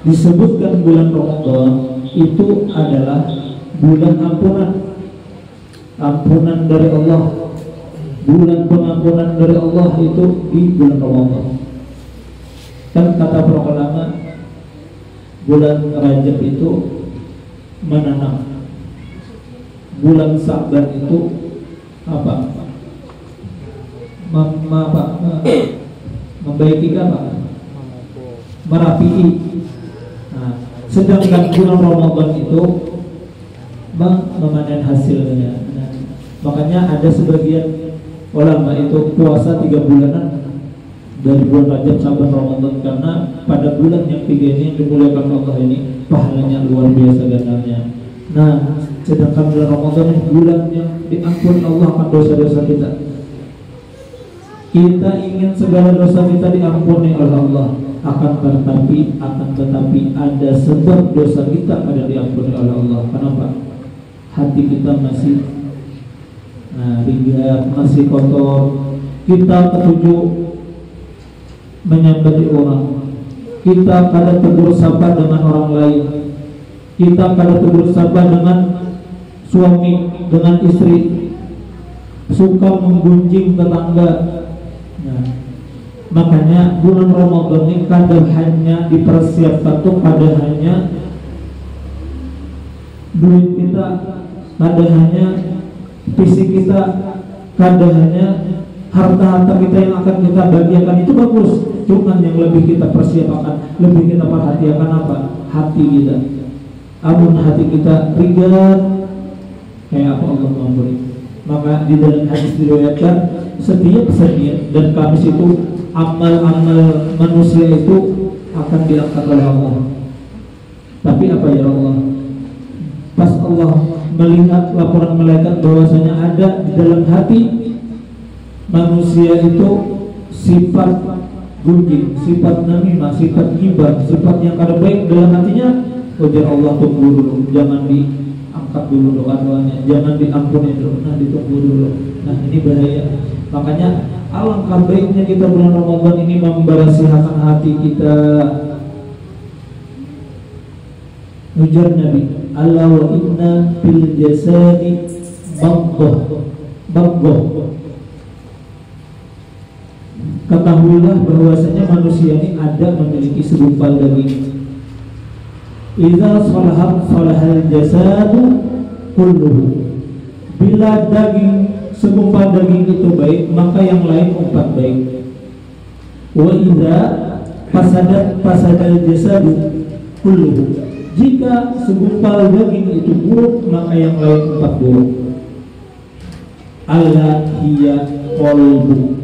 disebutkan bulan Ramadan itu adalah bulan ampunan dari Allah, bulan pengampunan dari Allah itu di bulan Ramadan. Kan kata para ulama, bulan Rajab itu menanam, bulan Sa'ban itu apa? Membaiki apa? Merapihi. Nah, sedangkan bulan Ramadan itu memanen hasilnya. Nah, makanya ada sebagian ulama itu puasa 3 bulanan dari bulan Rajab sampai Ramadan, karena pada bulan yang 3 ini yang dimuliakan Allah ini pahalanya luar biasa gandanya. Nah, sedangkan bulan Ramadan ini bulan yang diampuni Allah akan dosa-dosa kita. Kita ingin segala dosa kita diampuni oleh Allah, akan tetapi ada sebab dosa kita pada diampuni oleh Allah. Kenapa? Hati kita masih ringan, masih kotor. Kita ketujuh menyambati orang, kita kadang tegur sapa dengan orang lain, kita kadang tegur sapa dengan suami, dengan istri, suka menggunjing tetangga. Nah, makanya bulan Ramadan ini kadang hanya dipersiapkan tuh, kadang hanya duit kita, kadang hanya fisik kita, kadang hanya harta-harta kita yang akan kita bagikan, itu bagus. Cuman yang lebih kita persiapkan, lebih kita perhatikan apa? Hati kita. Amun hati kita ringan, kayak apa Allah memberi. Maka di dalam hadis diriwayatkan, setiap Senin dan Kamis itu amal-amal manusia itu akan diangkat oleh Allah. Tapi apa ya Allah? Pas Allah melihat laporan malaikat bahwasanya ada di dalam hati manusia itu sifat gunjing, sifat namimah, sifat ghibah, sifat yang kada baik dalam hatinya, ujar Allah, tunggu dulu, jangan diangkat dulu doa-doanya, jangan diampuni dulu, nah ditunggu dulu. Nah ini bahaya. Makanya alangkah baiknya kita bulan Ramadan ini membersihakan hati kita. Ujar Nabi, Allah wa inna fil jasadi mabghah. Ketahuilah bahwasanya manusia ini ada memiliki segumpal daging. Idza salahal jasadu kulluhu. Bila segumpal daging itu baik, maka yang lain empat baik. Wa idza fasadal jasadu kulluhu. Jika segumpal daging itu buruk, maka yang lain empat buruk. Alla hiya qalbu.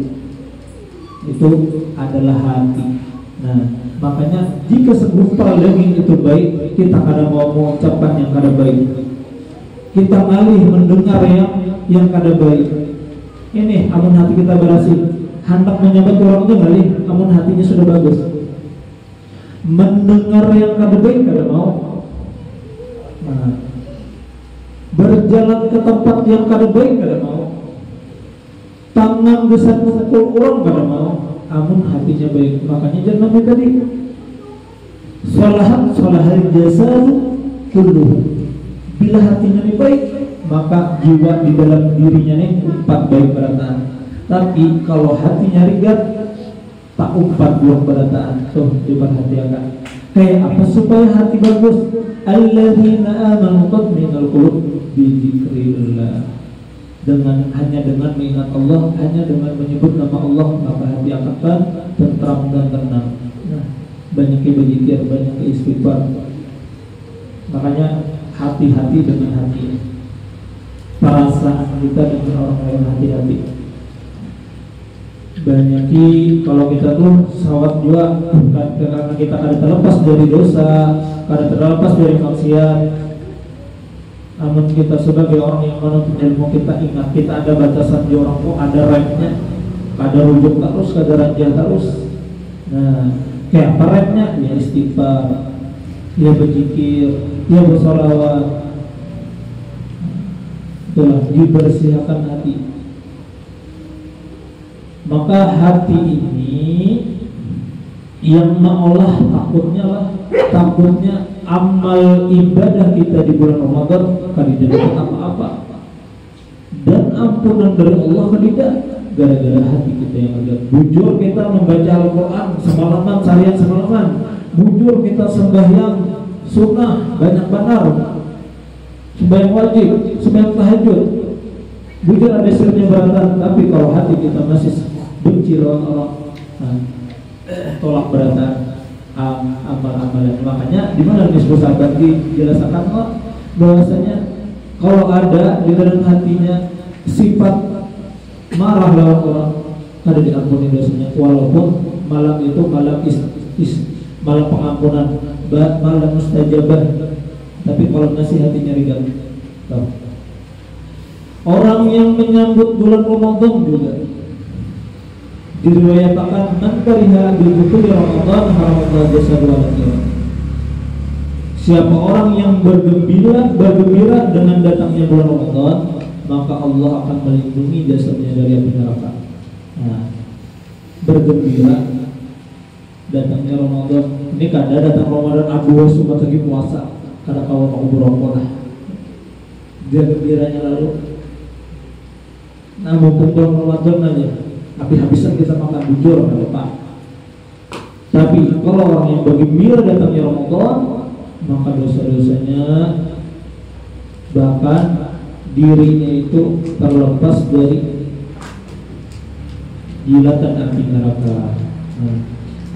Itu adalah hati. Nah, makanya jika segumpal daging itu baik, kita kadang mau mengucapkan yang kada baik, kita ngalih mendengar yang kada baik. Ini amun hati kita berhasil, hendak menyambat orang itu ngalih, amun hatinya sudah bagus. Mendengar yang kada baik kada mau. Nah, berjalan ke tempat yang kada baik kada mau. Tangan besar memukul orang kada mau, amun hatinya baik. Makanya jangan Nabi tadi, salahal jasad kulluhu. Bila hatinya ini baik, maka jiwa di dalam dirinya ini empat baik berataan. Tapi kalau hatinya ringan, tak empat buah berataan. Tuh diperhatikan. Kayak apa supaya hati bagus? Alladzina amanu tatma'innul qulub bi dzikrillah. Hanya dengan mengingat Allah, hanya dengan menyebut nama Allah, maka hati akan tentram dan tenang. Nah, banyak berzikir, banyak istighfar. Makanya hati-hati dengan hati. Perasaan kita dengan orang lain hati-hati. Banyaki kalau kita tuh sawat juga bukan karena kita kada terlepas dari dosa, kada terlepas dari maksiat. Namun kita sebagai orang yang menuntut ilmu, kita ingat kita ada batasan di orang pun, ada remnya, ada rujuk terus, ada rajah terus. Nah, kayak apa remnya? Ya istighfar, ya berzikir, ya bersolawat. Itulah dibersihkan hati. Maka hati ini yang mengolah takutnya lah takutnya amal ibadah kita di bulan Ramadan tidak dapat apa-apa, dan ampunan dari Allah tidak gara-gara hati kita yang agak bujur kita membaca Al-Quran semalaman, seharian semalaman, bujur kita sembahyang sunnah banyak benar, sembahyang wajib, sembahyang tahajud, bujur ada sirnya beratan, tapi kalau hati kita masih benci lawan orang, tolak beratan amal-amalan. Makanya di mana Nisbah Sahabat dijelaskan bahwasanya kalau ada di dalam hatinya sifat marah lawan orang, ada diampuni dosanya, walaupun malam itu malam malam pengampunan, malam mustajabah, tapi kalau masih hatinya ridha. Orang yang menyambut bulan Ramadan juga diriwayatkan man kariha bi dukhuli Ramadan haramullah jasadu wa lakiyah. Siapa orang yang bergembira dengan datangnya bulan Ramadan, maka Allah akan melindungi jasadnya dari api neraka. Nah, bergembira datangnya Ramadan. Ini kada datang Ramadan Abu Sumat lagi puasa, kada kawan aku berokok lah. Dia gembiranya lalu. Nah, mumpung bulan Ramadan aja, habis-habisan kita makan bujur nggak apa-apa. Tapi kalau orang yang bergembira datangnya Ramadan, maka dosa-dosanya bahkan dirinya itu terlepas dari jilatan api neraka.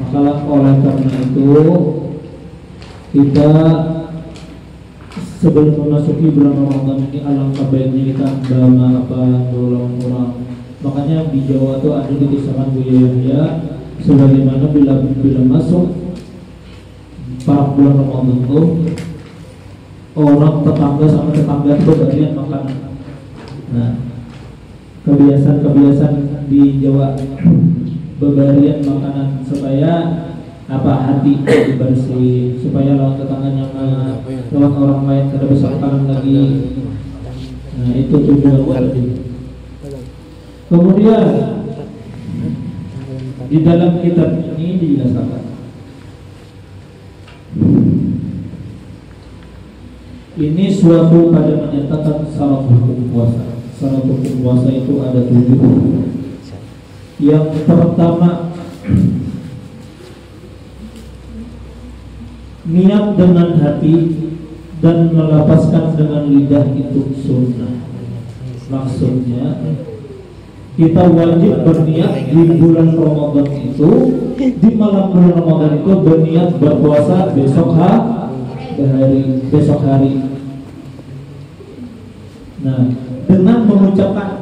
Maka oleh karena itu kita sebelum memasuki bulan Ramadan ini alangkah baiknya kita nolong orang. Makanya di Jawa tuh ada dikisahkan Buya Yahya, sebagaimana bila masuk para bulan Ramadan tuh orang tetangga sama tetangga itu bagian makanan. Nah, kebiasaan di Jawa berbarian makanan supaya hati bersih, supaya lawan tetangga nyaman, lawan orang lain kada besar makanan lagi. Nah, itu tujuan tadi. Kemudian di dalam kitab ini dijelaskan ini suatu pada menyatakan syarat hukum puasa. Syarat hukum puasa itu ada 7. Yang pertama, niat dengan hati dan melepaskan dengan lidah itu sunnah. Maksudnya kita wajib berniat di bulan Ramadan itu, di malam bulan Ramadan itu berniat berpuasa besok hari. Nah, dengan mengucapkan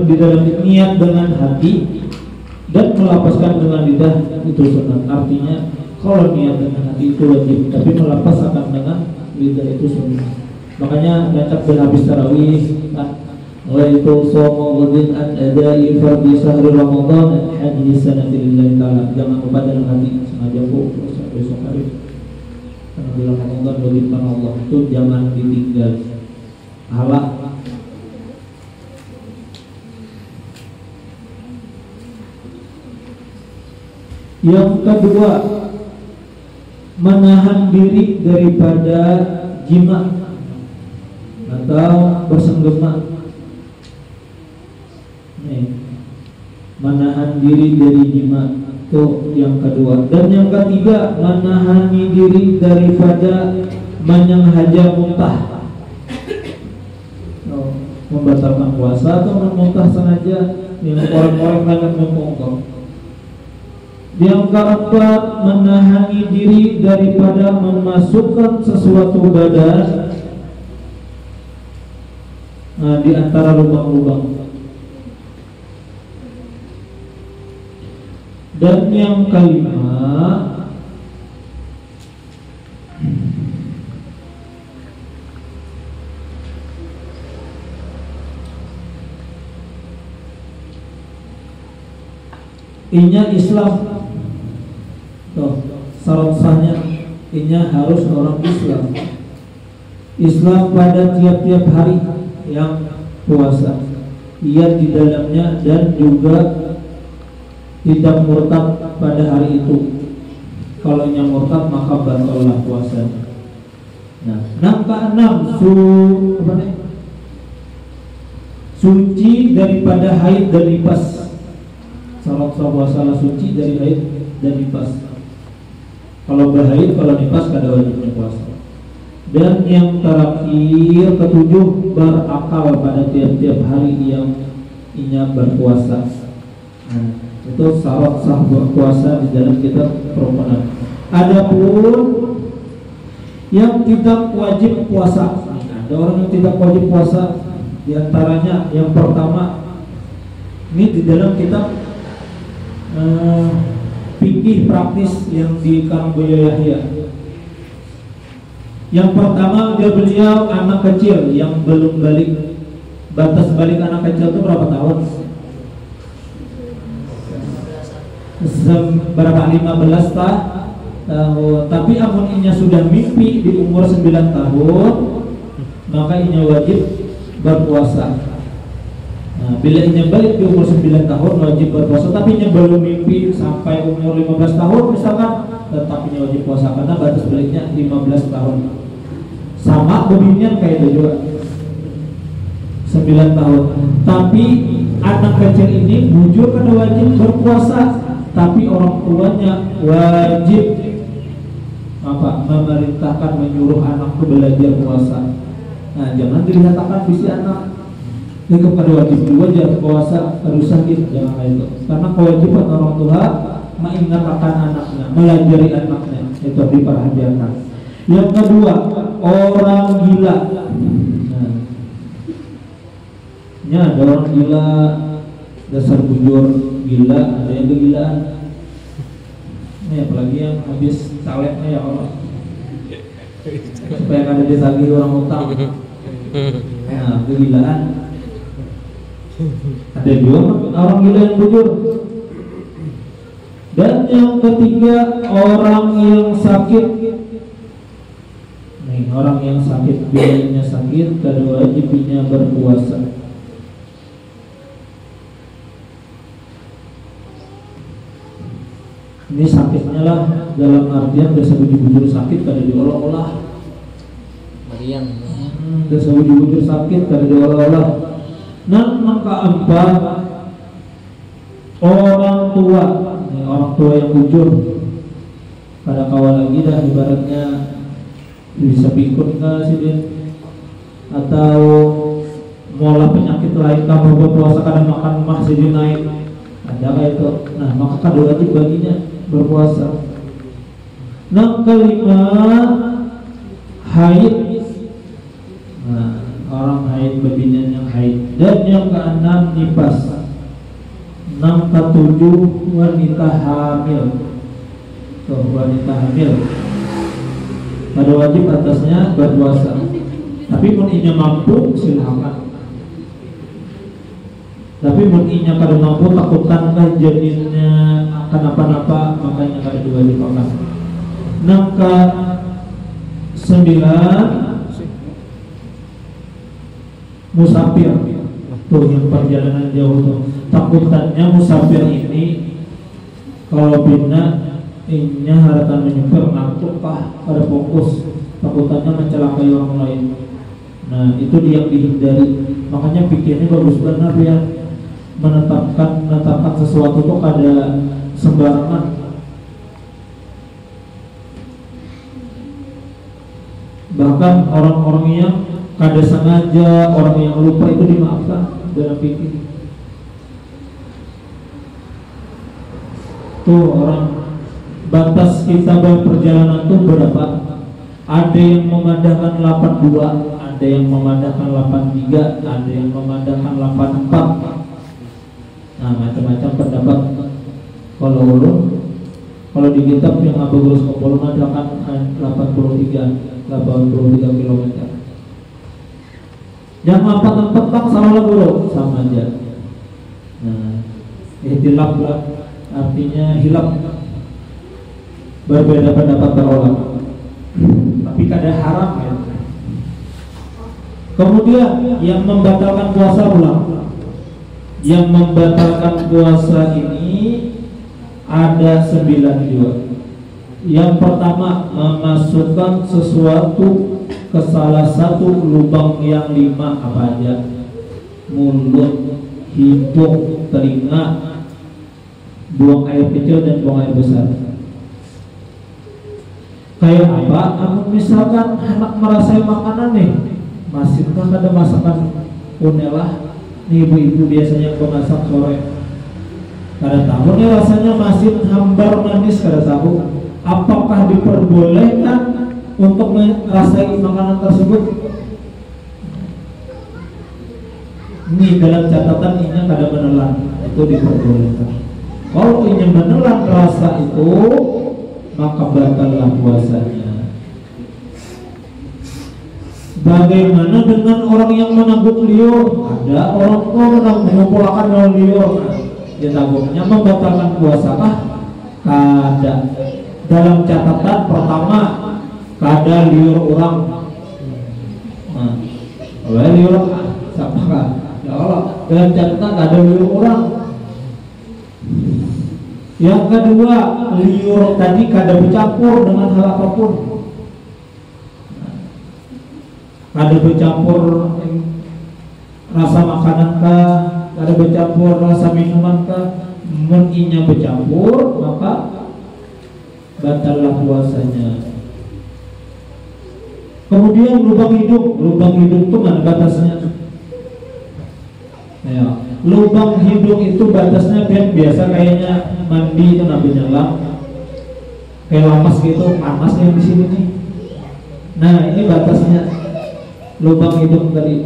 di dalam niat dengan hati dan melepaskan dengan lidah itu sunnah. Artinya kalau niat dengan hati itu wajib, tapi melepaskan dengan lidah itu sunnah. Makanya baca habis tarawih itu somo wadin an adai fardhi sahri Ramadan hadis sanati lillahi ta'ala. Jangan lupa dalam hati sengaja besok hari karena bulan Ramadan wajib Allah, itu jangan ditinggal. Halak yang kedua, menahan diri daripada jima atau bersenggama. Menahan diri dari jima itu yang kedua. Dan yang ketiga, menahani diri daripada menyenghaja muntah, membatalkan puasa atau memuntah sengaja, yang orang-orang banyak muntah. Yang keempat, menahani diri daripada memasukkan sesuatu badan di antara lubang-lubang. Dan yang kelima, inya Islam. Syarat sahnya inya harus orang Islam. Islam pada tiap-tiap hari yang puasa, ia di dalamnya, dan juga tidak murtad pada hari itu. Kalau yang murtad maka batallah puasanya. Nah, yang keenam suci daripada haid dan nifas. Syarat sah puasa suci dari haid dan nifas. Kalau berhaid, kalau nifas kada wajibnya puasa. Dan yang terakhir ketujuh, berakal pada tiap-tiap hari yang inya berpuasa. Nah, itu syarat sah berpuasa di dalam kitab Permohonan. Adapun yang tidak wajib puasa, ada orang yang tidak wajib puasa. Di antaranya yang pertama, ini di dalam kitab fikih praktis yang di Karang Buya Yahya. Yang pertama beliau anak kecil yang belum balik. Batas balik anak kecil itu berapa tahun? Berapa? 15 tahun. Tapi amun inya sudah mimpi di umur 9 tahun, maka inya wajib berpuasa. Nah, bila inya balik di umur 9 tahun wajib berpuasa, tapi inya belum mimpi sampai umur 15 tahun misalkan, tetap inya wajib puasa karena batas baliknya 15 tahun. Sama beginian kayak itu juga 9 tahun. Tapi anak kecil ini bujur kada wajib berpuasa, tapi orang tuanya wajib memerintahkan, menyuruh anak itu belajar puasa. Nah, jangan dikatakan visi anak ini kepada wajib juga jangan puasa harus sakit, jangan kayak itu. Karena kewajiban orang tua mengingatkan anaknya, melajari anaknya, itu diperhatikan. Yang kedua, orang gila. Nah, ini ada orang gila, dasar bujur gila, ada yang kegilaan. Ini apalagi yang habis calegnya ya Allah, supaya kada ditagih orang utang. Nah, kegilaan. Ada juga orang gila yang bujur. Dan yang ketiga, orang yang sakit. Nih, orang yang sakit, bilanya sakit, kada wajibnya berpuasa. Ini sakitnya lah dalam artian dasa bujur sakit kada diolah-olah. Mariang. Dasa bujur sakit kada diolah-olah. Nah, maka empat, orang tua. Ini orang tua yang bujur pada kawal lagi dah, ibaratnya bisa pikun kah sih dia, atau mola penyakit lain kamu berpuasa kadang makan mah jadi naik, ada kayak itu. Nah, maka kada wajib baginya berpuasa. Nah, kelima, haid. Nah, orang haid, baginya yang haid. Dan yang keenam, nifas. 6 ke 7, wanita hamil. Tuh, wanita hamil pada wajib atasnya berpuasa. Tapi mun inya mampu silakan. Tapi mun inya kada mampu, takutankah janinnya akan apa-apa, makanya kada diwajibkan. 6 ke 9, musafir. Tuh yang perjalanan jauh tuh. Takutannya musafir ini kalau bina inya haratan menyupir ngantuk kah, pada fokus, takutannya mencelakai orang lain. Nah, itu dia yang dihindari. Makanya pikirnya bagus benar ya, menetapkan sesuatu tuh kada sembarangan. Bahkan orang-orang yang kada sengaja, orang yang lupa itu dimaafkan dalam fikih. Tuh orang batas kita berperjalanan tuh berapa? Ada yang memandangkan 82, ada yang memandangkan 83, ada yang memandangkan 84. Nah, macam-macam pendapat. Kalau di kitab yang Abu Gurus Kopol mengatakan 83 km. Yang 84 tak salah guru, sama aja. Nah, ihtilaf lah, artinya hilaf. Berbeda pendapat para ulama, tapi kada haram ya. Kemudian yang membatalkan puasa ulang. Yang membatalkan puasa ini ada 9 juga. Yang pertama, memasukkan sesuatu ke salah satu lubang yang 5. Apa aja? Mulut, hidung, telinga, buang air kecil dan buang air besar. Kayak apa? Misalkan anak merasai makanan nih, masihkah ada masakan unelah? Nih ibu-ibu biasanya memasak sore. Kada tahu nih rasanya masih hambar manis, kada tahu. Apakah diperbolehkan untuk merasai makanan tersebut? Ini dalam catatan ini kada menelan, itu diperbolehkan. Kalau ini menelan rasa itu, maka batallah puasanya. Bagaimana dengan orang yang menangguk liur? Ada orang tua mengumpulkan liur, dia tanggungnya membatalkan puasakah? Kada. Dalam catatan pertama, kada liur orang. Liur siapa kan? Ya Allah. Dalam catatan kada liur orang. Yang kedua, liur tadi kada bercampur dengan hal apapun. Kada bercampur rasa makanan kah, kada bercampur rasa minuman kah. Meninya bercampur, maka batallah puasanya. Kemudian lubang hidung itu mana batasnya? Ya, lubang hidung itu batasnya biasa kayaknya mandi itu nabi nyelam, kayak lapas gitu, panas yang di sini nih. Nah ini batasnya lubang hidung tadi.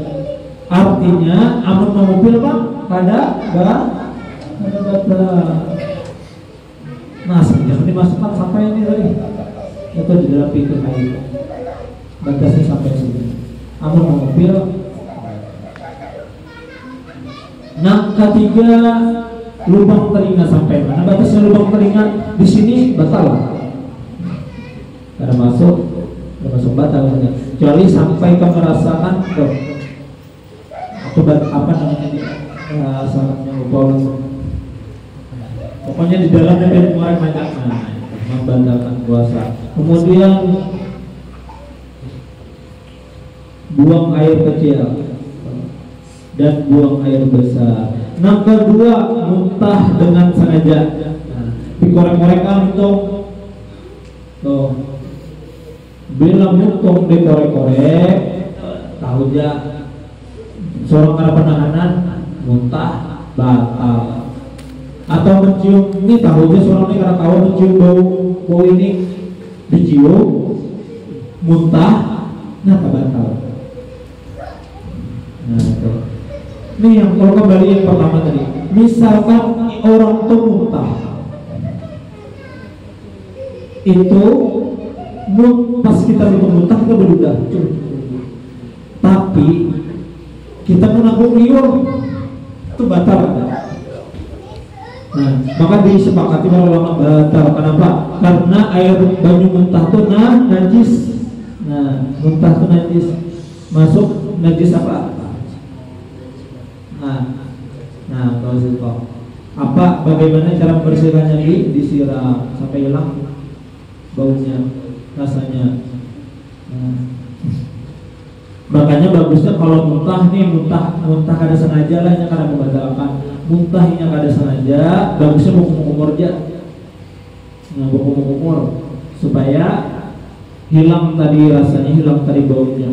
Artinya amun mobil pak, kada batal. Nah, jangan dimasukkan sampai ini tadi. Itu di dalam pikir kayu. Batasnya sampai sini. Amun mobil. Nah, ketiga lubang telinga sampai mana? Batasnya lubang telinga di sini batal. Kada masuk batal. Kecuali sampai ke merasakan apa namanya? Saatnya lupa. Pokoknya di dalamnya dan keluar banyak, membatalkan puasa. Kemudian buang air kecil dan buang air besar. Yang kedua, muntah dengan sengaja. Dikorek-korek muntung. Tuh. Bila muntung dikorek-korek, tahu aja. Seorang karena penahanan muntah batal. Atau mencium, ini tahu aja seorang ini karena kawan mencium bau ini dicium muntah, nah batal. Nah itu. Ini yang kalau kembali yang pertama tadi, misalkan orang itu muntah, itu pas kita muntah kita berduga, tapi kita menanggung liur itu batal kan? Nah, maka disepakati para ulama batal. Kenapa? Karena air banyu muntah itu najis. Nah, muntah itu najis. Masuk najis apa? Nah, kalau situ apa? Bagaimana cara membersihkannya? Disiram sampai hilang baunya, rasanya. Nah, makanya bagusnya kalau muntah nih, muntah kada sengaja lah, nya kada membatalkan. Muntahnya kada sengaja, bagusnya buku-buku aja. Nah, buku-buku supaya hilang tadi rasanya, hilang tadi baunya.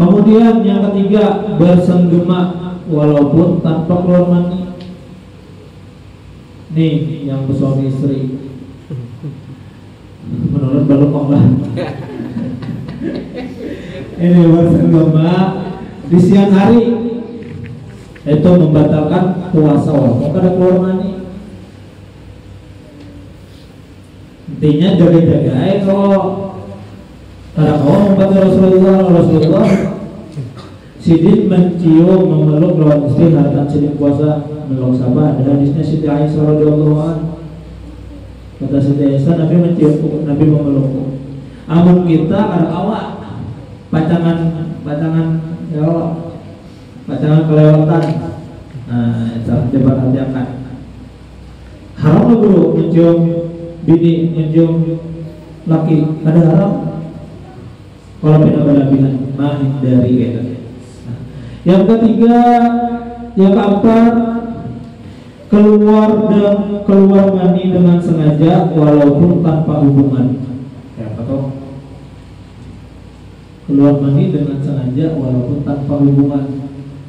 Kemudian yang ketiga, bersenggema walaupun tanpa keluar mani. Nih yang suami istri, menurut balok lah. Ini bersenggema di siang hari itu membatalkan puasa walaupun kada keluar mani. Intinya jaga-jaga kalau kada kawan membatal Rasulullah sidin mencium memeluk lawan istri haratan sidin puasa melok sabar. Ada hadisnya Siti Aisyah radhiyallahu anha, kata Siti Aisyah Nabi mencium, Nabi memeluk. Amun kita kada awak pacangan ya Allah, pacangan kelewatan. Nah, itu diperhatikan. Haram guru mencium bini nyium laki ada haram. Kalau beda belabihan menghindari gitu. Yang ketiga, yang keempat, keluar mani dengan sengaja walaupun tanpa hubungan. Ya, atau keluar mani dengan sengaja walaupun tanpa hubungan.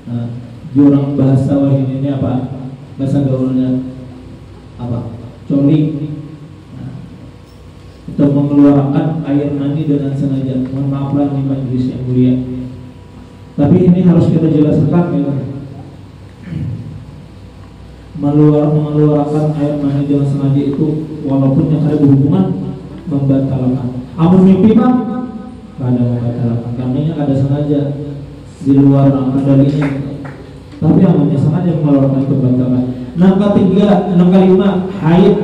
Nah, jurang bahasa wahid ini apa? Bahasa gaulnya apa? Coli. Nah, itu mengeluarkan air mani dengan sengaja. Mohon maaflah ini majelis yang mulia. Tapi ini harus kita jelaskan ya. Mengeluarkan air mani dengan sengaja itu walaupun yang ada berhubungan membatalkan. Amun mimpi mah kada membatalkan, karena ada sengaja di luar kendalinya. Tapi amunnya sengaja mengeluarkan itu membatalkan. Yang ketiga, yang kelima, haid,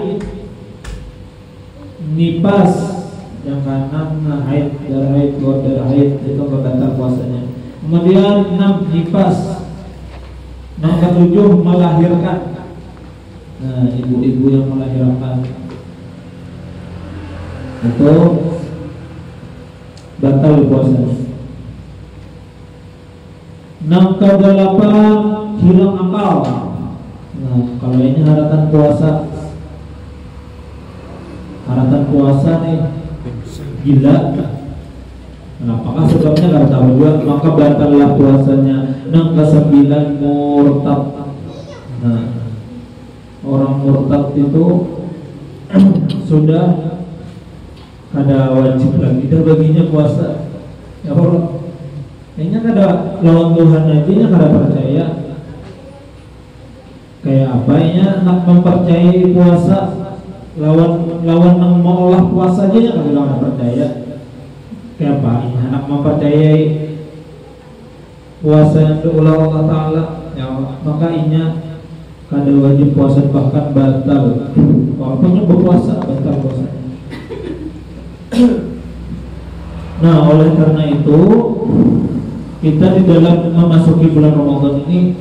nipas, yang kanan haid, darah haid, keluar darah haid itu membatalkan puasanya. Kemudian 6 nipas. Yang ketujuh melahirkan. Nah, ibu-ibu yang melahirkan itu batal puasanya. 6 ke 8 hilang akal. Nah, kalau ini haratan puasa nih gila. Nah, apakah sebabnya nggak tahu juga, maka batallah puasanya. 6 ke 9 murtad. Nah, orang murtad itu sudah ada wajib lagi dah baginya puasa. Ya Allah, kayaknya kada lawan Tuhan aja nya kada percaya. Kayak apa ya nak mempercayai puasa lawan yang mau olah puasa aja nya kada percaya. Kayak apa ini anak mempercayai puasa yang diulah Allah Ta'ala ya, maka inya kada wajib puasa bahkan batal. Walaupun berpuasa batal puasa. Nah, oleh karena itu kita di dalam memasuki bulan Ramadan ini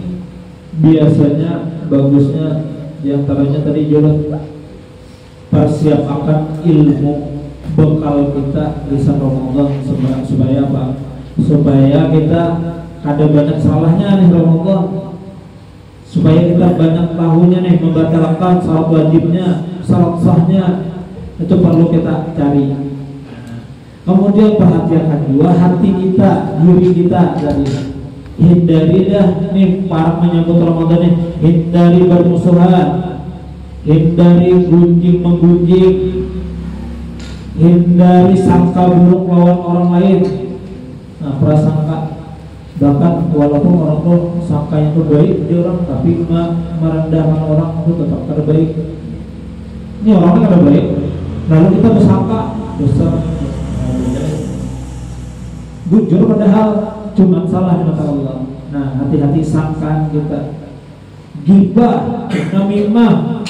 biasanya bagusnya diantaranya tadi juga persiapkan ilmu bekal kita di saat Ramadan supaya apa? Supaya kita ada banyak salahnya nih Ramadan. Supaya kita banyak tahunya nih membatalkan salat wajibnya, salat sahnya, itu perlu kita cari. Kemudian perhatikan juga hati kita, diri kita tadi. Hindari dah nih para menyambut Ramadan nih, hindari bermusuhan, hindari gunjing menggunjing, hindari sangka buruk lawan orang lain. Nah, prasangka, bahkan walaupun orang tuh sangkanya itu baik dia orang, tapi merendahkan orang itu tetap kada baik. Ini orangnya kada baik, lalu kita bersangka dosa. Jujur padahal cuma salah di mata Allah. Nah, hati-hati sangkaan kita. Gibah, namimah,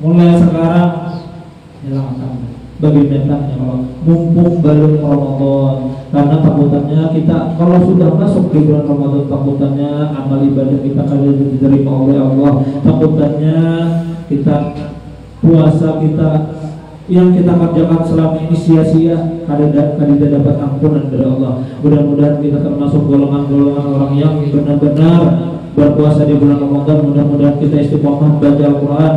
mulai sekarang hilangkan. Bagaimana kalau mumpung belum Ramadan, karena takutannya kita kalau sudah masuk di bulan Ramadan, takutannya amal ibadah kita kali diterima oleh Allah, takutannya kita puasa kita yang kita kerjakan selama ini sia-sia, kada dapat ampunan dari Allah. Mudah-mudahan kita termasuk golongan-golongan orang yang benar-benar berpuasa di bulan Ramadan. Mudah-mudahan kita istiqomah baca Al-Quran.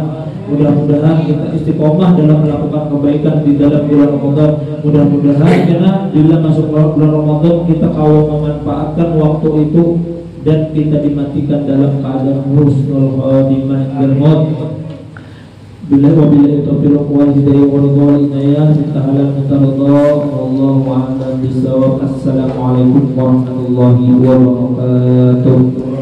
Mudah-mudahan kita istiqomah dalam melakukan kebaikan di dalam bulan Ramadan. Mudah-mudahan karena bila masuk bulan Ramadan kita kawal memanfaatkan waktu itu dan kita dimatikan dalam keadaan husnul khotimah dan maut. Billahi wa billahi taufiq wal hidayah wal inayah ta'ala mutarada wallahu a'lam bissawab. Assalamualaikum warahmatullahi wabarakatuh.